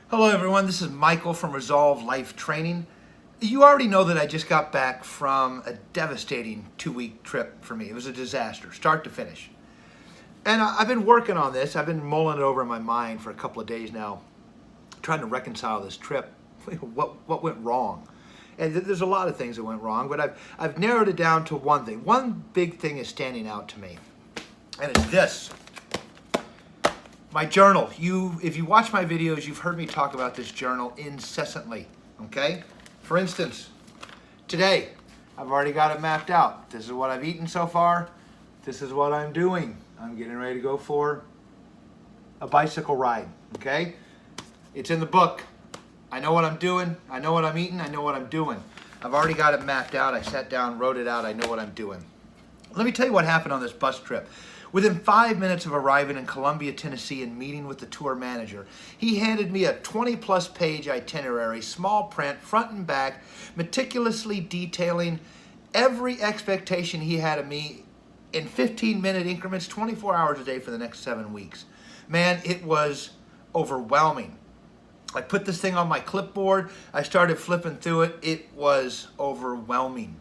Hello everyone, this is Michael from Resolve Life Training. You already know that I just got back from a devastating 2-week trip for me. It was a disaster, start to finish. And I've been working on this. I've been mulling it over in my mind for a couple of days now, trying to reconcile this trip. What went wrong? And there's a lot of things that went wrong, but I've narrowed it down to one thing. One big thing is standing out to me, and it's this. My journal. If you watch my videos, you've heard me talk about this journal incessantly, okay? For instance, today, I've already got it mapped out. This is what I've eaten so far. This is what I'm doing. I'm getting ready to go for a bicycle ride, okay? It's in the book. I know what I'm doing. I know what I'm eating. I know what I'm doing. I've already got it mapped out. I sat down, wrote it out. I know what I'm doing. Let me tell you what happened on this bus trip. Within 5 minutes of arriving in Columbia, Tennessee and meeting with the tour manager, he handed me a 20-plus page itinerary, small print, front and back, meticulously detailing every expectation he had of me in 15-minute increments, 24 hours a day for the next 7 weeks. Man, it was overwhelming. I put this thing on my clipboard. I started flipping through it. It was overwhelming.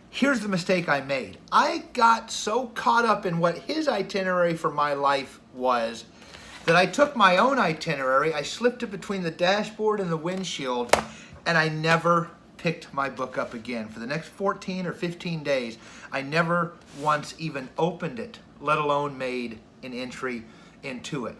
Here's the mistake I made. I got so caught up in what his itinerary for my life was that I took my own itinerary, I slipped it between the dashboard and the windshield, and I never picked my book up again. For the next 14 or 15 days, I never once even opened it, let alone made an entry into it.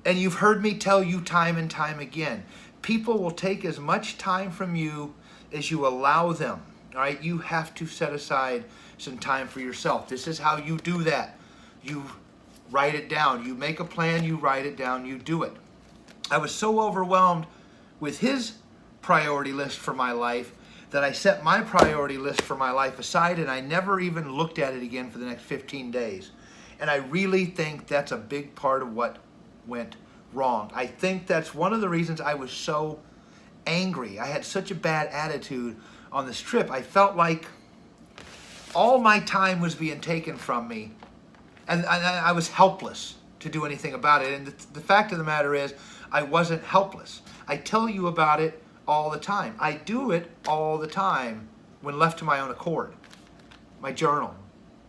And you've heard me tell you time and time again, people will take as much time from you as you allow them. All right, you have to set aside some time for yourself. This is how you do that. You write it down. You make a plan, you write it down, you do it. I was so overwhelmed with his priority list for my life that I set my priority list for my life aside and I never even looked at it again for the next 15 days. And I really think that's a big part of what went wrong. I think that's one of the reasons I was so angry. I had such a bad attitude on this trip. I felt like all my time was being taken from me and I was helpless to do anything about it. And the fact of the matter is, I wasn't helpless. I tell you about it all the time. I do it all the time when left to my own accord. My journal,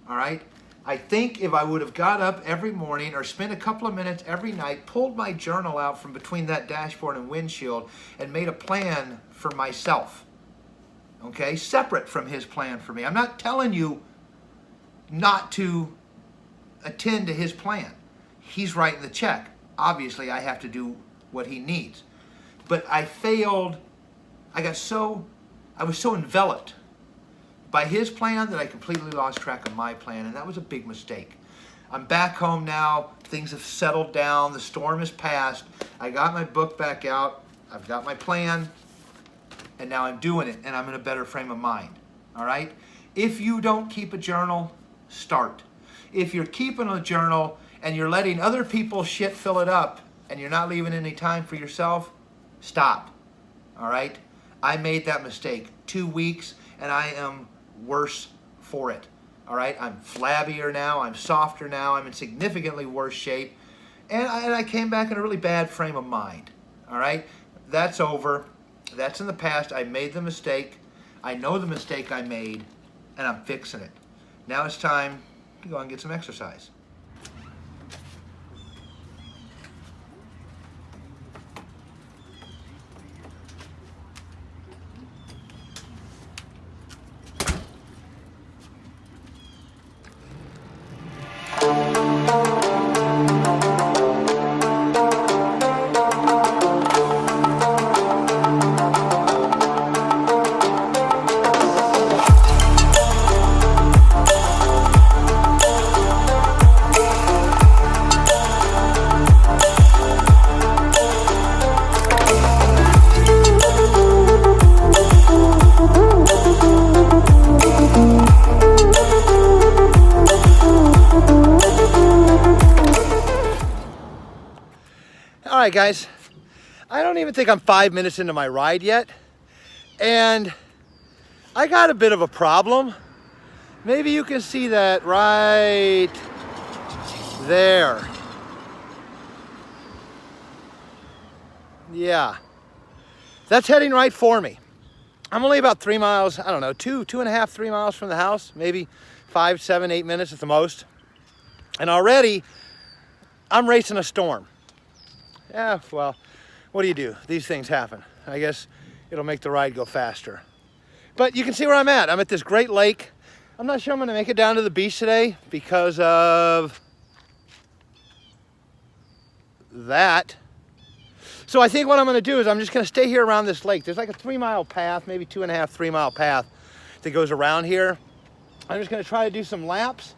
all right? I think if I would have got up every morning or spent a couple of minutes every night, pulled my journal out from between that dashboard and windshield and made a plan for myself, okay, separate from his plan for me. I'm not telling you not to attend to his plan. He's writing the check. Obviously, I have to do what he needs. But I failed. I was so enveloped by his plan that I completely lost track of my plan, and that was a big mistake. I'm back home now. Things have settled down. The storm has passed. I got my book back out. I've got my plan. And now I'm doing it, and I'm in a better frame of mind, all right? If you don't keep a journal, start. If you're keeping a journal and you're letting other people's shit fill it up and you're not leaving any time for yourself, stop, all right? I made that mistake 2 weeks, and I am worse for it, all right? I'm flabbier now. I'm softer now. I'm in significantly worse shape, and I came back in a really bad frame of mind, all right? That's over. That's in the past. I made the mistake. I know the mistake I made, and I'm fixing it. Now it's time to go and get some exercise. All right, guys, I don't even think I'm 5 minutes into my ride yet, and I got a bit of a problem. Maybe you can see that right there. Yeah, that's heading right for me. I'm only about 3 miles, I don't know, 2.5, 3 miles from the house, maybe 5, 7, 8 minutes at the most. And already I'm racing a storm. Yeah, well, what do? These things happen. I guess it'll make the ride go faster. But you can see where I'm at. I'm at this great lake. I'm not sure I'm gonna make it down to the beach today because of that. So I think what I'm gonna do is I'm just gonna stay here around this lake. There's like a 3-mile path, maybe 2.5, 3-mile path that goes around here. I'm just gonna try to do some laps.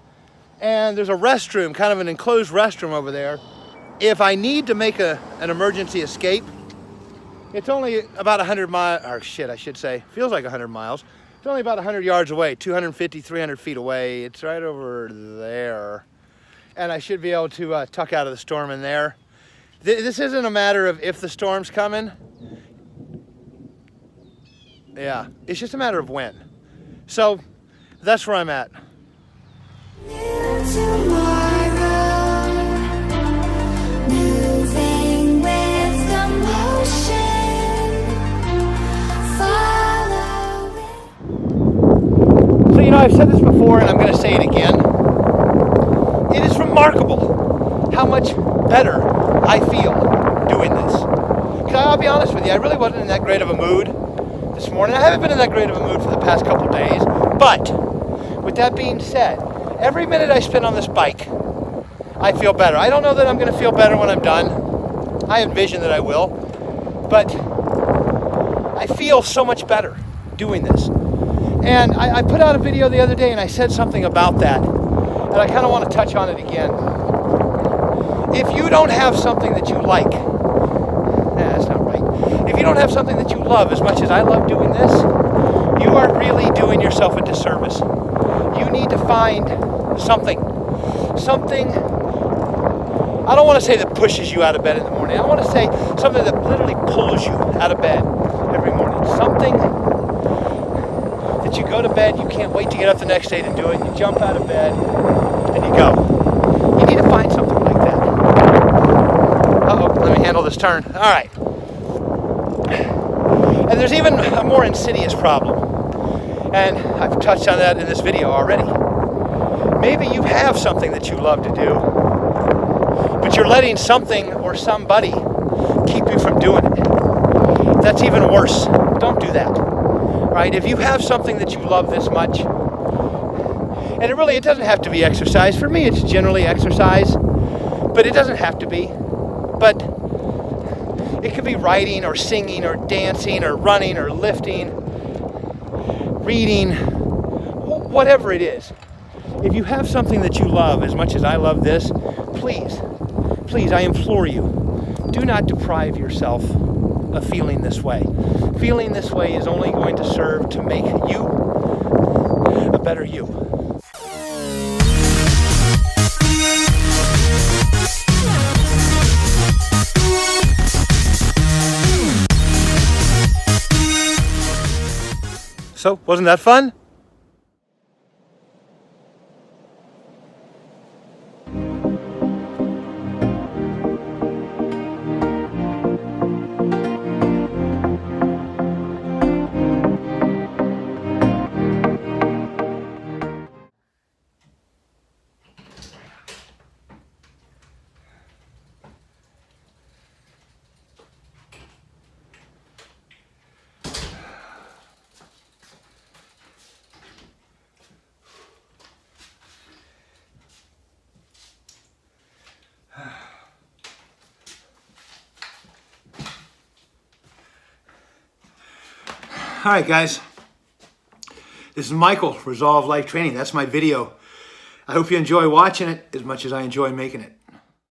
And there's a restroom, kind of an enclosed restroom over there. If I need to make an emergency escape, it's only about 100 miles, or shit, I should say, feels like 100 miles. It's only about 100 yards away, 250, 300 feet away. It's right over there. And I should be able to tuck out of the storm in there. This isn't a matter of if the storm's coming. Yeah, it's just a matter of when. So that's where I'm at. So, you know, I've said this before and I'm going to say it again. It is remarkable how much better I feel doing this. Because I'll be honest with you, I really wasn't in that great of a mood this morning. I haven't been in that great of a mood for the past couple days. But with that being said, every minute I spend on this bike, I feel better. I don't know that I'm going to feel better when I'm done. I envision that I will. But I feel so much better doing this. And I put out a video the other day and I said something about that. And I kind of want to touch on it again. If you don't have something that you like, that's not right. If you don't have something that you love as much as I love doing this, you are really doing yourself a disservice. You need to find something, I don't want to say that pushes you out of bed in the morning. I want to say something that literally pulls you out of bed every morning. Something that you go to bed, you can't wait to get up the next day to do it. You jump out of bed and you go. You need to find something like that. Uh-oh, let me handle this turn. All right. And there's even a more insidious problem. And I've touched on that in this video already. Maybe you have something that you love to do, but you're letting something or somebody keep you from doing it. That's even worse. Don't do that. Right? If you have something that you love this much, and it doesn't have to be exercise. For me, it's generally exercise, but it doesn't have to be. But it could be writing or singing or dancing or running or lifting, reading, whatever it is. If you have something that you love as much as I love this, please, I implore you, do not deprive yourself of feeling this way. Feeling this way is only going to serve to make you a better you. So, wasn't that fun? All right, guys. This is Michael, Resolve Life Training. That's my video. I hope you enjoy watching it as much as I enjoy making it.